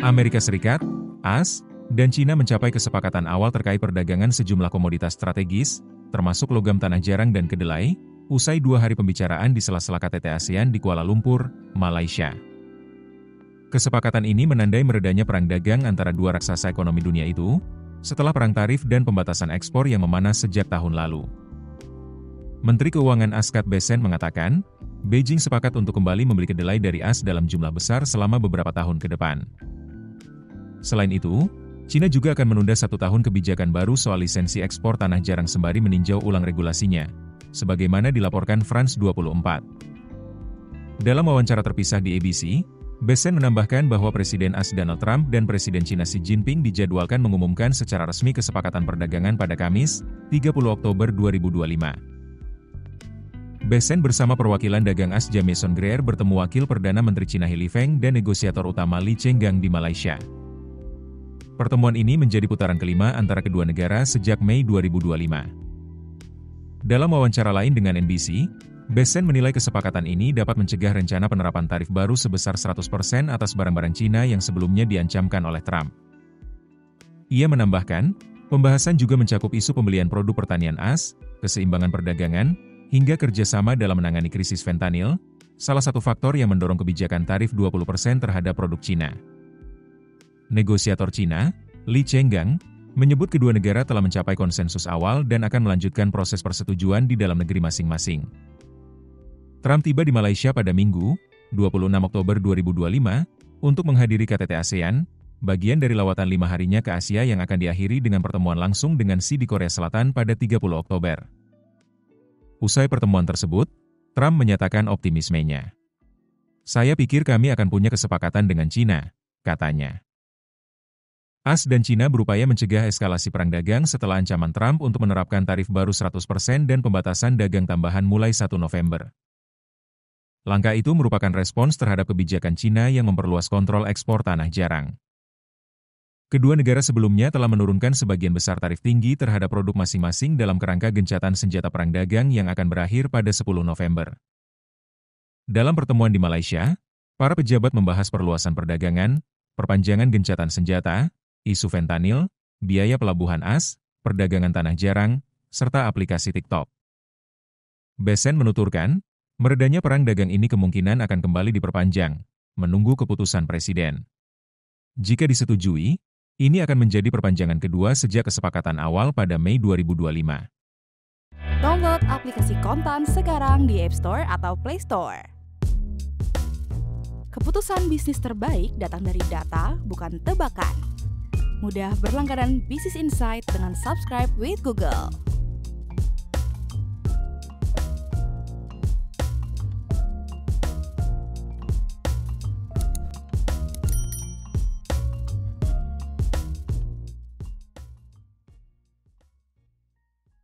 Amerika Serikat, AS, dan Cina mencapai kesepakatan awal terkait perdagangan sejumlah komoditas strategis, termasuk logam tanah jarang dan kedelai, usai 2 hari pembicaraan di sela-sela KTT ASEAN di Kuala Lumpur, Malaysia. Kesepakatan ini menandai meredanya perang dagang antara dua raksasa ekonomi dunia itu, setelah perang tarif dan pembatasan ekspor yang memanas sejak tahun lalu. Menteri Keuangan Scott Bessent mengatakan, Beijing sepakat untuk kembali membeli kedelai dari AS dalam jumlah besar selama beberapa tahun ke depan. Selain itu, Cina juga akan menunda 1 tahun kebijakan baru soal lisensi ekspor tanah jarang sembari meninjau ulang regulasinya, sebagaimana dilaporkan France 24. Dalam wawancara terpisah di ABC, Bessent menambahkan bahwa Presiden AS Donald Trump dan Presiden Cina Xi Jinping dijadwalkan mengumumkan secara resmi kesepakatan perdagangan pada Kamis, 30 Oktober 2025. Bessent bersama perwakilan dagang AS Jamieson Greer bertemu Wakil Perdana Menteri Cina He Lifeng dan negosiator utama Li Chenggang di Malaysia. Pertemuan ini menjadi putaran kelima antara kedua negara sejak Mei 2025. Dalam wawancara lain dengan NBC, Bessent menilai kesepakatan ini dapat mencegah rencana penerapan tarif baru sebesar 100% atas barang-barang Cina yang sebelumnya diancamkan oleh Trump. Ia menambahkan, pembahasan juga mencakup isu pembelian produk pertanian AS, keseimbangan perdagangan, hingga kerjasama dalam menangani krisis fentanyl, salah satu faktor yang mendorong kebijakan tarif 20% terhadap produk Cina. Negosiator Cina, Li Chenggang, menyebut kedua negara telah mencapai konsensus awal dan akan melanjutkan proses persetujuan di dalam negeri masing-masing. Trump tiba di Malaysia pada Minggu, 26 Oktober 2025, untuk menghadiri KTT ASEAN, bagian dari lawatan 5 harinya ke Asia yang akan diakhiri dengan pertemuan langsung dengan Xi di Korea Selatan pada 30 Oktober. Usai pertemuan tersebut, Trump menyatakan optimismenya. "Saya pikir kami akan punya kesepakatan dengan Cina," katanya. AS dan Cina berupaya mencegah eskalasi perang dagang setelah ancaman Trump untuk menerapkan tarif baru 100% dan pembatasan dagang tambahan mulai 1 November. Langkah itu merupakan respons terhadap kebijakan Cina yang memperluas kontrol ekspor tanah jarang. Kedua negara sebelumnya telah menurunkan sebagian besar tarif tinggi terhadap produk masing-masing dalam kerangka gencatan senjata perang dagang yang akan berakhir pada 10 November. Dalam pertemuan di Malaysia, para pejabat membahas perluasan perdagangan, perpanjangan gencatan senjata, isu fentanyl, biaya pelabuhan AS, perdagangan tanah jarang, serta aplikasi TikTok. Bessent menuturkan, meredanya perang dagang ini kemungkinan akan kembali diperpanjang, menunggu keputusan Presiden. Jika disetujui, ini akan menjadi perpanjangan kedua sejak kesepakatan awal pada Mei 2025. Download aplikasi Kontan sekarang di App Store atau Play Store. Keputusan bisnis terbaik datang dari data, bukan tebakan. Mudah berlangganan Business Insight dengan subscribe with Google.